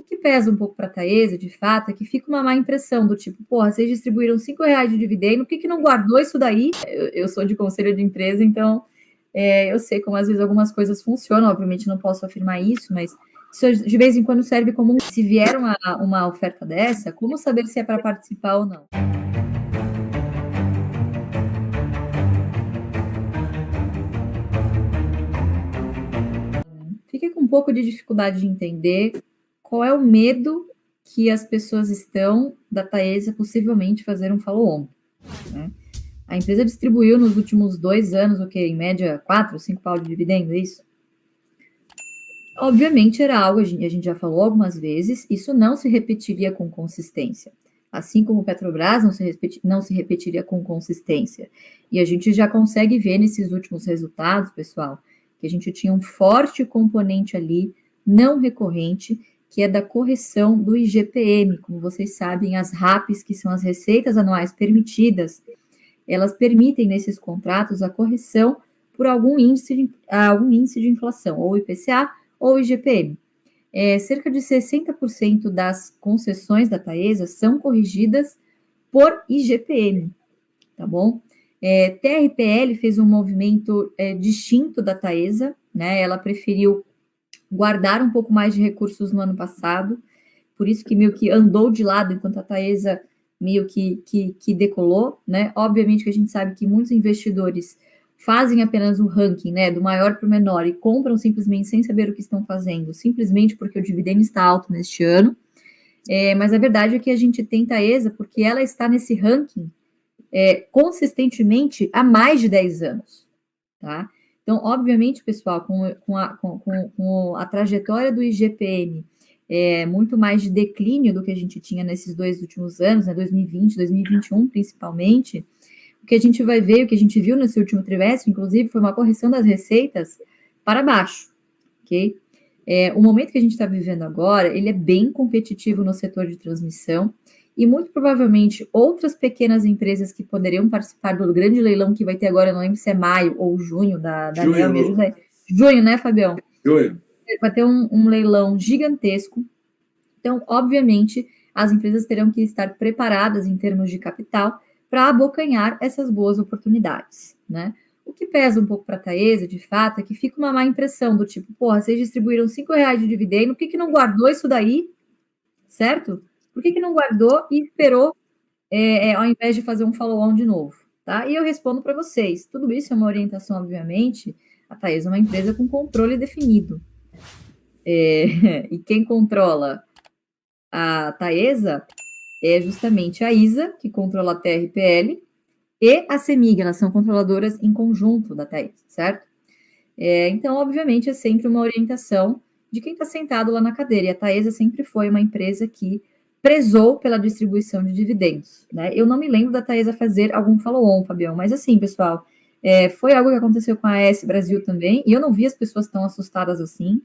que pesa um pouco para a Taesa, de fato, é que fica uma má impressão do tipo, porra, vocês distribuíram R$ 5 de dividendo, por que não guardou isso daí? Eu sou de conselho de empresa, então eu sei como às vezes algumas coisas funcionam, obviamente não posso afirmar isso, mas isso de vez em quando serve como se vier uma oferta dessa, como saber se é para participar ou não? Fiquei com um pouco de dificuldade de entender qual é o medo que as pessoas estão da Taesa possivelmente fazer um follow-on, né? A empresa distribuiu nos últimos 2 anos, o que, em média, 4, 5 pau de dividendo, é isso? Obviamente era algo, a gente já falou algumas vezes, isso não se repetiria com consistência. Assim como o Petrobras não se repetiria com consistência. E a gente já consegue ver nesses últimos resultados, pessoal, que a gente tinha um forte componente ali, não recorrente, que é da correção do IGPM. Como vocês sabem, as RAPs, que são as receitas anuais permitidas, elas permitem nesses contratos a correção por algum índice de inflação, ou IPCA ou IGPM. Cerca de 60% das concessões da Taesa são corrigidas por IGPM, tá bom? TRPL fez um movimento distinto da Taesa, né? Ela preferiu guardar um pouco mais de recursos no ano passado, por isso que meio que andou de lado enquanto a Taesa meio que decolou, né? Obviamente que a gente sabe que muitos investidores fazem apenas o ranking, né, do maior para o menor e compram simplesmente sem saber o que estão fazendo, simplesmente porque o dividendo está alto neste ano. Mas a verdade é que a gente tem Taesa porque ela está nesse ranking consistentemente há mais de 10 anos, tá? Então, obviamente, pessoal, com a trajetória do IGPM muito mais de declínio do que a gente tinha nesses 2 últimos anos, né, 2020, 2021 principalmente, o que a gente vai ver, o que a gente viu nesse último trimestre, inclusive, foi uma correção das receitas para baixo, ok? O momento que a gente está vivendo agora, ele é bem competitivo no setor de transmissão e muito provavelmente outras pequenas empresas que poderiam participar do grande leilão que vai ter agora, não lembro se é maio ou junho da Nel, me ajuda aí. Junho, né, Fabião? Junho. Vai ter um leilão gigantesco. Então, obviamente, as empresas terão que estar preparadas em termos de capital para abocanhar essas boas oportunidades, né? O que pesa um pouco para a Taesa, de fato, é que fica uma má impressão do tipo, porra, vocês distribuíram R$ 5 de dividendo, por que não guardou isso daí, certo? Por que não guardou e esperou, ao invés de fazer um follow-on de novo, tá? E eu respondo para vocês, tudo isso é uma orientação, obviamente, a Taesa é uma empresa com controle definido. E quem controla a Taesa é justamente a ISA, que controla a TRPL, e a CEMIG, elas são controladoras em conjunto da Taesa, certo? Então, obviamente, é sempre uma orientação de quem está sentado lá na cadeira, e a Taesa sempre foi uma empresa que prezou pela distribuição de dividendos, né? Eu não me lembro da Taesa fazer algum follow-on, Fabião, mas assim, pessoal, foi algo que aconteceu com a AES Brasil também, e eu não vi as pessoas tão assustadas assim.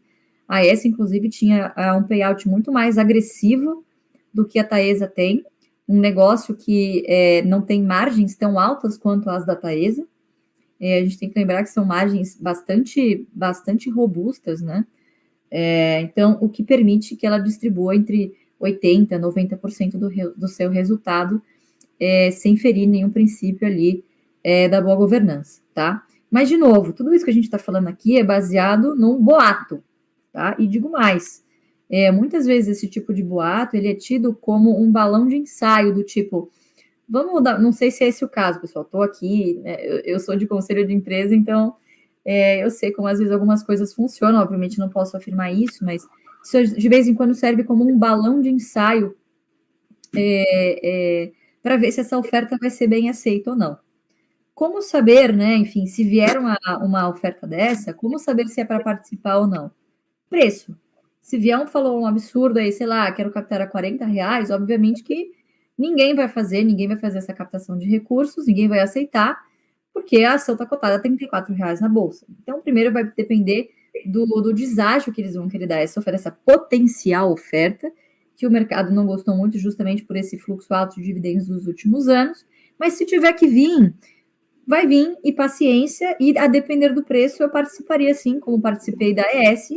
A AES, inclusive, tinha um payout muito mais agressivo do que a Taesa tem, um negócio que não tem margens tão altas quanto as da Taesa. A gente tem que lembrar que são margens bastante robustas, né? Então, o que permite que ela distribua entre 80% e 90% do seu resultado, sem ferir nenhum princípio ali da boa governança, tá? Mas, de novo, tudo isso que a gente está falando aqui é baseado num boato, tá? E digo mais, muitas vezes esse tipo de boato, ele é tido como um balão de ensaio, do tipo, vamos dar, não sei se é esse o caso, pessoal, estou aqui, né, eu sou de conselho de empresa, então eu sei como às vezes algumas coisas funcionam, obviamente não posso afirmar isso, mas isso de vez em quando serve como um balão de ensaio para ver se essa oferta vai ser bem aceita ou não. Como saber, né, enfim, se vier uma oferta dessa, como saber se é para participar ou não? Preço. Se vier um absurdo aí, sei lá, quero captar a R$ 40, obviamente que ninguém vai fazer essa captação de recursos, ninguém vai aceitar, porque a ação está cotada a R$ 34 na bolsa. Então, primeiro vai depender do deságio que eles vão querer dar essa oferta, essa potencial oferta, que o mercado não gostou muito justamente por esse fluxo alto de dividendos dos últimos anos, mas se tiver que vir, vai vir, e paciência, e a depender do preço eu participaria sim, como participei da ES,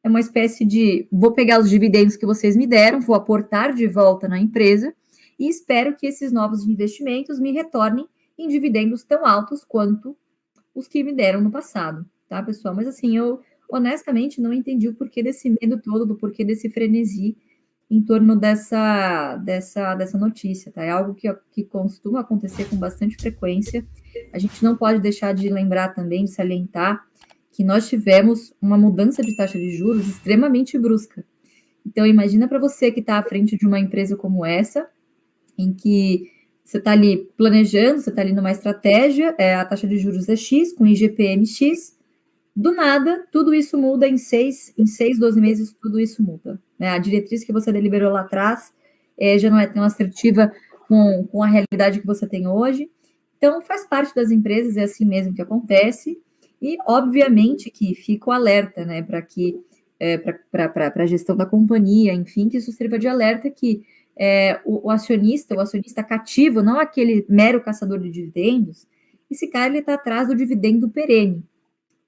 é uma espécie de, vou pegar os dividendos que vocês me deram, vou aportar de volta na empresa e espero que esses novos investimentos me retornem em dividendos tão altos quanto os que me deram no passado, tá, pessoal? Mas assim, eu honestamente não entendi o porquê desse medo todo, do porquê desse frenesi em torno dessa notícia, tá? É algo que costuma acontecer com bastante frequência. A gente não pode deixar de lembrar também, de salientar, que nós tivemos uma mudança de taxa de juros extremamente brusca. Então, imagina para você que está à frente de uma empresa como essa, em que você está ali planejando, você está ali numa estratégia, a taxa de juros é X, com IGPM X, do nada, tudo isso muda em 12 meses, tudo isso muda. Né? A diretriz que você deliberou lá atrás já não é tão assertiva com a realidade que você tem hoje. Então, faz parte das empresas, é assim mesmo que acontece, e obviamente que fica o alerta, né, para que para a gestão da companhia, enfim, que isso sirva de alerta que o acionista cativo, não aquele mero caçador de dividendos, esse cara ele está atrás do dividendo perene,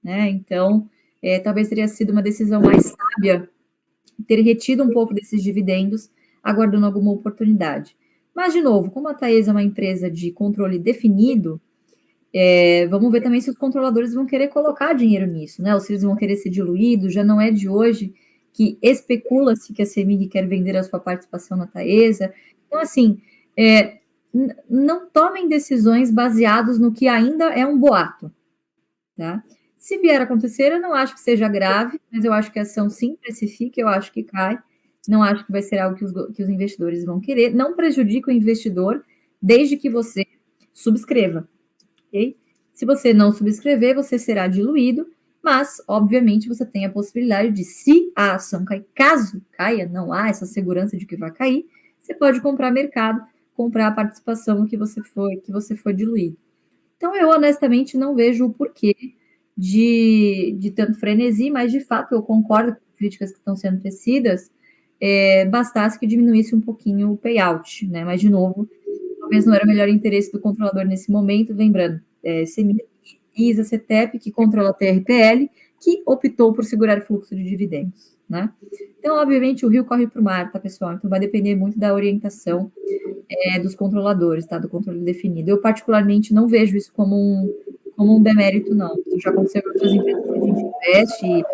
né? Então, talvez teria sido uma decisão mais sábia ter retido um pouco desses dividendos, aguardando alguma oportunidade. Mas, de novo, como a Taesa é uma empresa de controle definido, vamos ver também se os controladores vão querer colocar dinheiro nisso, né? Ou se eles vão querer ser diluídos. Já não é de hoje que especula-se que a CEMIG quer vender a sua participação na Taesa. Então, assim, não tomem decisões baseadas no que ainda é um boato, tá? Se vier a acontecer, eu não acho que seja grave, mas eu acho que a ação sim precifica, eu acho que cai. Não acho que vai ser algo que os investidores vão querer. Não prejudica o investidor, desde que você subscreva. Okay? Se você não subscrever, você será diluído, mas, obviamente, você tem a possibilidade de, se a ação cair, caso caia, não há essa segurança de que vai cair, você pode comprar mercado, comprar a participação que você foi diluído. Então, eu honestamente não vejo o porquê de tanto frenesi, mas, de fato, eu concordo com as críticas que estão sendo tecidas, bastasse que diminuísse um pouquinho o payout, né? Mas, de novo, talvez não era o melhor interesse do controlador nesse momento, lembrando, CEMIG, ISA, CETEP, que controla a TRPL, que optou por segurar o fluxo de dividendos, né? Então, obviamente, o rio corre para o mar, tá, pessoal? Então, vai depender muito da orientação dos controladores, tá? Do controle definido. Eu, particularmente, não vejo isso como um demérito, não. Isso já aconteceu com outras empresas que a gente investe e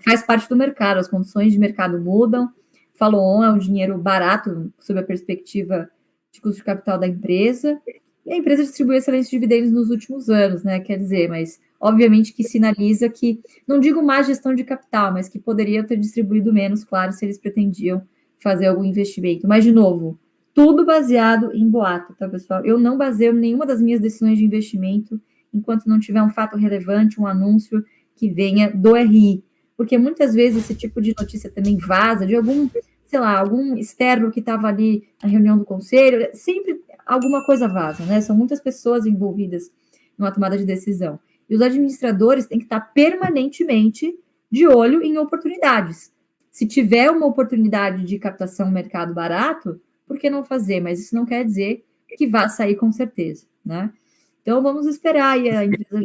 faz parte do mercado, as condições de mercado mudam. Follow-on é um dinheiro barato, sob a perspectiva de custo de capital da empresa, e a empresa distribuiu excelentes dividendos nos últimos anos, né? Quer dizer, mas obviamente que sinaliza que, não digo má gestão de capital, mas que poderiam ter distribuído menos, claro, se eles pretendiam fazer algum investimento. Mas, de novo, tudo baseado em boato, tá, pessoal? Eu não baseio nenhuma das minhas decisões de investimento enquanto não tiver um fato relevante, um anúncio que venha do RI. Porque muitas vezes esse tipo de notícia também vaza de algum, sei lá, algum externo que estava ali na reunião do conselho, sempre alguma coisa vaza, né? São muitas pessoas envolvidas numa tomada de decisão. E os administradores têm que estar permanentemente de olho em oportunidades. Se tiver uma oportunidade de captação no mercado barato, por que não fazer? Mas isso não quer dizer que vá sair com certeza, né? Então, vamos esperar. E a empresa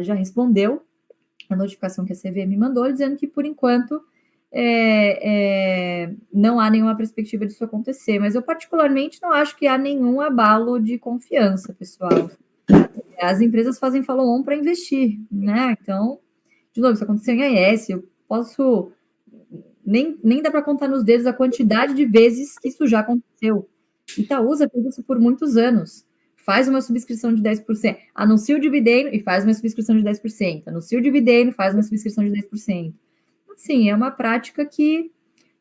já respondeu a notificação que a CVM me mandou, dizendo que, por enquanto, não há nenhuma perspectiva disso acontecer. Mas eu, particularmente, não acho que há nenhum abalo de confiança, pessoal. As empresas fazem follow-on para investir, né? Então, de novo, isso aconteceu em AES, eu posso... Nem dá para contar nos dedos a quantidade de vezes que isso já aconteceu. Itaúsa fez isso por muitos anos. Faz uma subscrição de 10%, anuncia o dividendo e faz uma subscrição de 10%, anuncia o dividendo e faz uma subscrição de 10%. Assim, é uma prática que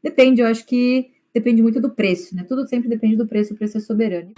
depende, eu acho que depende muito do preço, né? Tudo sempre depende do preço, o preço é soberano.